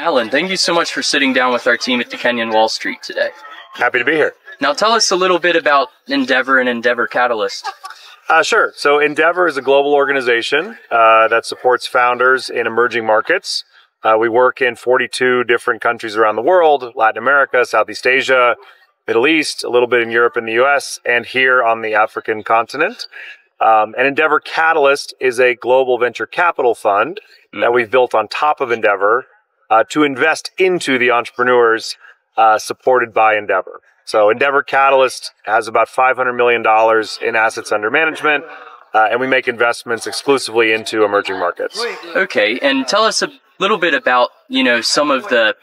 Alan, thank you so much for sitting down with our team at the Kenyan Wall Street today. Happy to be here. Now tell us a little bit about Endeavor and Endeavor Catalyst. Sure. So Endeavor is a global organization that supports founders in emerging markets. We work in 42 different countries around the world, Latin America, Southeast Asia, Middle East, a little bit in Europe and the US, and here on the African continent. And Endeavor Catalyst is a global venture capital fund that we've built on top of Endeavor to invest into the entrepreneurs supported by Endeavor. So Endeavor Catalyst has about $500 million in assets under management, and we make investments exclusively into emerging markets. Okay, and tell us a little bit about, some of the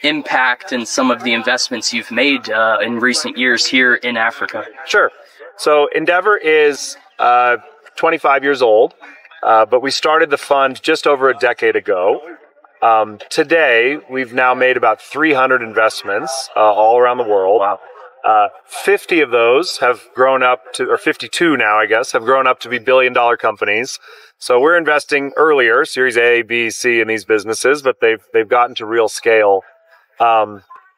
impact and some of the investments you've made in recent years here in Africa. Sure. So Endeavor is 25 years old, but we started the fund just over a decade ago. Today, we've now made about 300 investments all around the world. Wow. 50 of those have grown up to, or 52 now, I guess, have grown up to be billion-dollar companies. So we're investing earlier, Series A, B, C in these businesses, but they've gotten to real scale.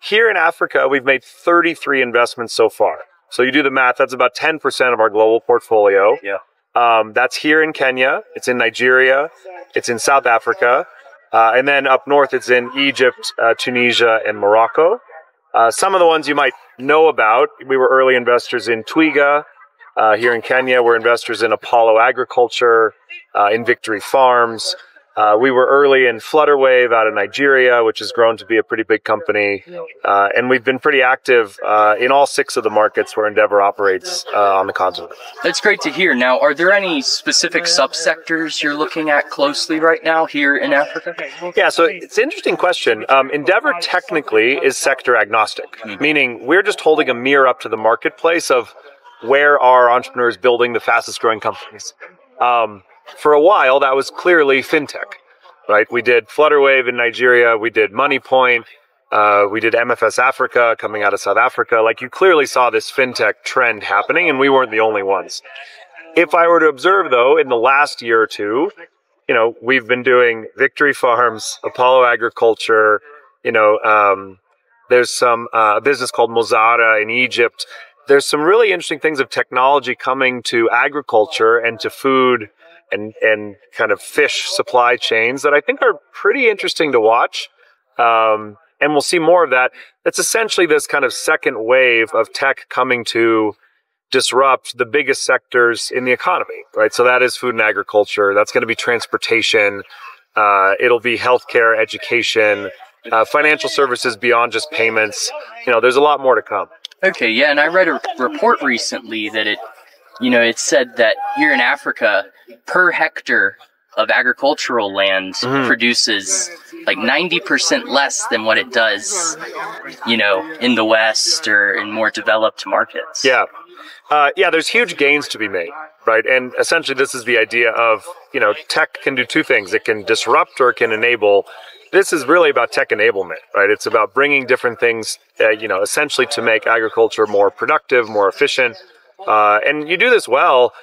Here in Africa, we've made 33 investments so far. So you do the math, that's about 10% of our global portfolio. Yeah. That's here in Kenya, it's in Nigeria, it's in South Africa, and then up north it's in Egypt, Tunisia, and Morocco. Some of the ones you might know about, we were early investors in Twiga. Here in Kenya, we're investors in Apollo Agriculture, in Victory Farms. We were early in Flutterwave out of Nigeria, which has grown to be a pretty big company. And we've been pretty active in all 6 of the markets where Endeavor operates on the continent. That's great to hear. Now, are there any specific subsectors you're looking at closely right now here in Africa? Yeah, so it's an interesting question. Endeavor technically is sector agnostic, meaning we're just holding a mirror up to the marketplace of where are entrepreneurs building the fastest growing companies. For a while, that was clearly fintech, right? We did Flutterwave in Nigeria. We did MoneyPoint. We did MFS Africa coming out of South Africa. Like, you clearly saw this fintech trend happening, and we weren't the only ones. If I were to observe, though, in the last year or two, we've been doing Victory Farms, Apollo Agriculture. There's some a business called Mozara in Egypt. There's some really interesting things of technology coming to agriculture and to food and kind of fish supply chains that I think are pretty interesting to watch. And we'll see more of that. It's essentially this kind of second wave of tech coming to disrupt the biggest sectors in the economy, right? So that is food and agriculture. That's going to be transportation. It'll be healthcare, education, financial services beyond just payments. There's a lot more to come. Okay, yeah, and I read a report recently that it said that here in Africa, per hectare of agricultural land produces like 90% less than what it does, in the West or in more developed markets. Yeah. There's huge gains to be made, right? And essentially this is the idea of, tech can do 2 things. It can disrupt or it can enable. This is really about tech enablement, right? It's about bringing different things, essentially to make agriculture more productive, more efficient. And you do this well,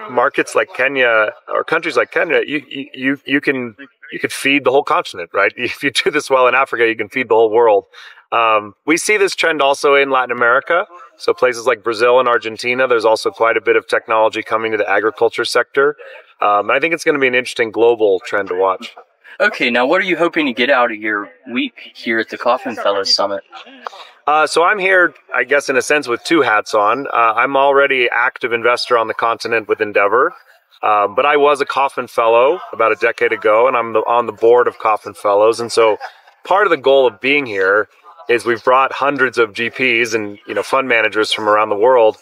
markets like Kenya or countries like Kenya, you could feed the whole continent, right? If you do this well in Africa, you can feed the whole world. We see this trend also in Latin America. So places like Brazil and Argentina, there's also quite a bit of technology coming to the agriculture sector. I think it's going to be an interesting global trend to watch. Okay, now what are you hoping to get out of your week here at the Kauffman Fellows Summit? So I'm here, I guess, in a sense, with 2 hats on. I'm already active investor on the continent with Endeavor, but I was a Kauffman Fellow about a decade ago, and I'm on the board of Kauffman Fellows. And so part of the goal of being here is we've brought hundreds of GPs and fund managers from around the world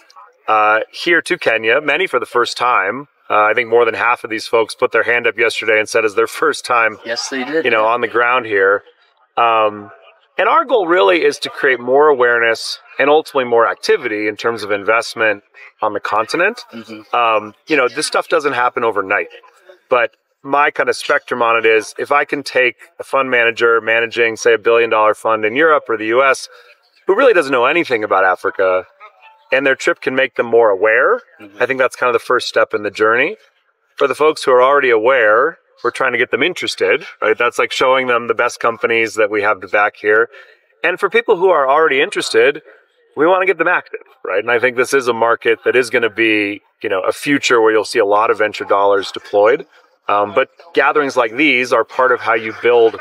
here to Kenya, many for the first time. I think more than half of these folks put their hand up yesterday and said it's their first time, yes, they did, on the ground here. And our goal really is to create more awareness and ultimately more activity in terms of investment on the continent. This stuff doesn't happen overnight, but my kind of spectrum on it is if I can take a fund manager managing, say, $1 billion fund in Europe or the US who really doesn't know anything about Africa, and their trip can make them more aware, I think that's kind of the first step in the journey. For the folks who are already aware, we're trying to get them interested, right? That's like showing them the best companies that we have to back here. And for people who are already interested, we want to get them active, right? And I think this is a market that is going to be, a future where you'll see a lot of venture dollars deployed. But gatherings like these are part of how you build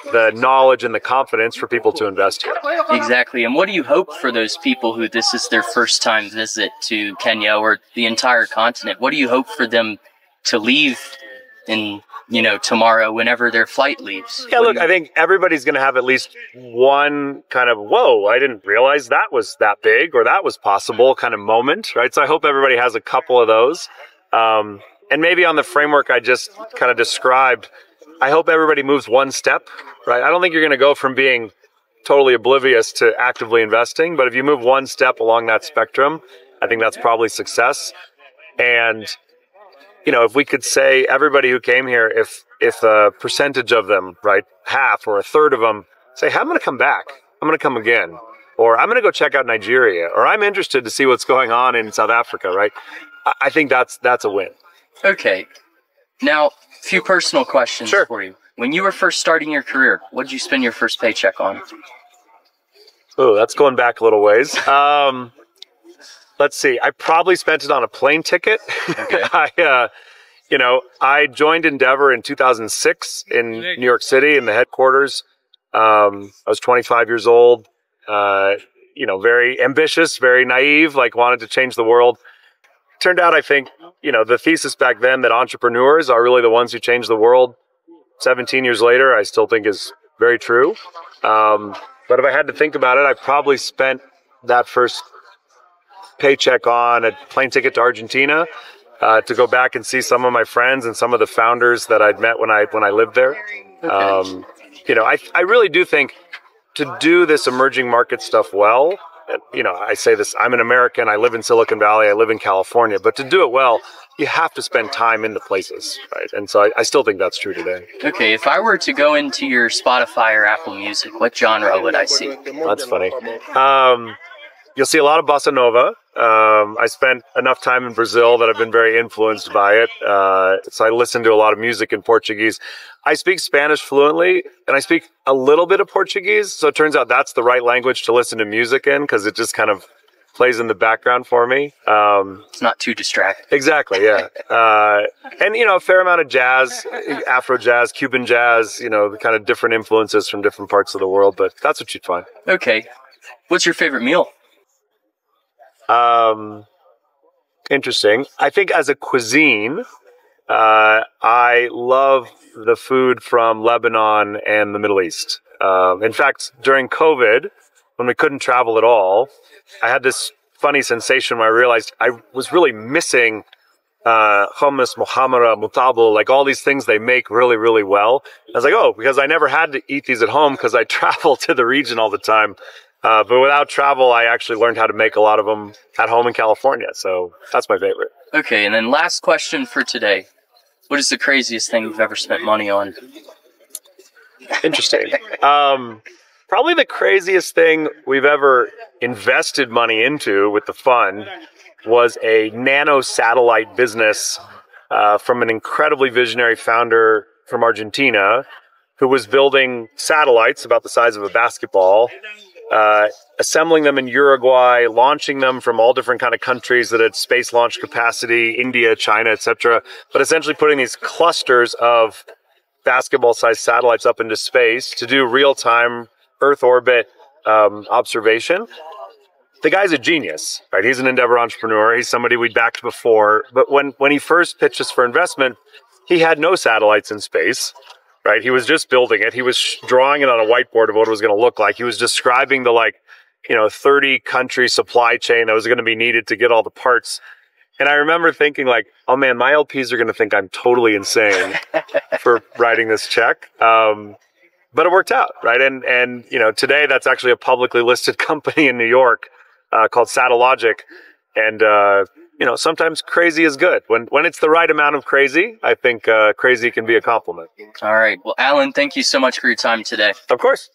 the knowledge and the confidence for people to invest here. Exactly. And what do you hope for those people who this is their first time visit to Kenya or the entire continent? What do you hope for them to leave in, tomorrow whenever their flight leaves? Yeah, look, I think everybody's going to have at least one kind of, whoa, I didn't realize that was that big or that was possible kind of moment, right? So I hope everybody has a couple of those. And maybe on the framework I just kind of described, I hope everybody moves one step, right? I don't think you're going to go from being totally oblivious to actively investing, but if you move one step along that spectrum, I think that's probably success. And, if we could say everybody who came here, if a percentage of them, right, half or a third of them say, hey, I'm going to come back, I'm going to come again, or I'm going to go check out Nigeria, or I'm interested to see what's going on in South Africa, right? I think that's a win. Okay. Now, a few personal questions for you. When you were first starting your career, what did you spend your first paycheck on? Oh, that's going back a little ways. Let's see. I probably spent it on a plane ticket. Okay. I joined Endeavor in 2006 in New York City in the headquarters. I was 25 years old, very ambitious, very naive, wanted to change the world. Turned out, I think, the thesis back then that entrepreneurs are really the ones who change the world 17 years later, I still think is very true. But if I had to think about it, I probably spent that first paycheck on a plane ticket to Argentina to go back and see some of my friends and some of the founders that I'd met when I lived there. Okay. I really do think to do this emerging market stuff well, I say this, I'm an American, I live in Silicon Valley, I live in California, but to do it well, you have to spend time in the places, right? And so I still think that's true today. Okay, if I were to go into your Spotify or Apple Music, what genre would I see? That's funny. You'll see a lot of bossa nova. I spent enough time in Brazil that I've been very influenced by it. So I listen to a lot of music in Portuguese. I speak Spanish fluently, and I speak a little bit of Portuguese. So it turns out that's the right language to listen to music in because it just kind of plays in the background for me. It's not too distracting. Exactly, yeah. And, a fair amount of jazz, Afro jazz, Cuban jazz, the kind of different influences from different parts of the world. But that's what you'd find. Okay. What's your favorite meal? Interesting. I think as a cuisine, I love the food from Lebanon and the Middle East. In fact, during COVID, when we couldn't travel at all, I had this funny sensation where I realized I was really missing hummus, muhammara, mutabal, all these things they make really, really well. I was like, because I never had to eat these at home because I travel to the region all the time. But without travel, I actually learned how to make a lot of them at home in California. So that's my favorite. Okay, and then last question for today. What is the craziest thing you've ever spent money on? Interesting. Probably the craziest thing we've ever invested money into with the fund was a nano satellite business from an incredibly visionary founder from Argentina who was building satellites about the size of a basketball, assembling them in Uruguay, launching them from all different kind of countries that had space launch capacity, India, China, etc. But essentially putting these clusters of basketball-sized satellites up into space to do real-time Earth orbit observation. The guy's a genius, right? He's an Endeavor entrepreneur. He's somebody we'd backed before. But when he first pitched us for investment, he had no satellites in space. Right, he was just building it. He was drawing it on a whiteboard of what it was going to look like. He was describing the 30 country supply chain that was going to be needed to get all the parts. And I remember thinking oh man, my LPs are going to think I'm totally insane for writing this check. But it worked out, right? And today that's actually a publicly listed company in New York called Satellogic. And sometimes crazy is good. When it's the right amount of crazy, I think crazy can be a compliment. All right. Well, Alan, thank you so much for your time today. Of course.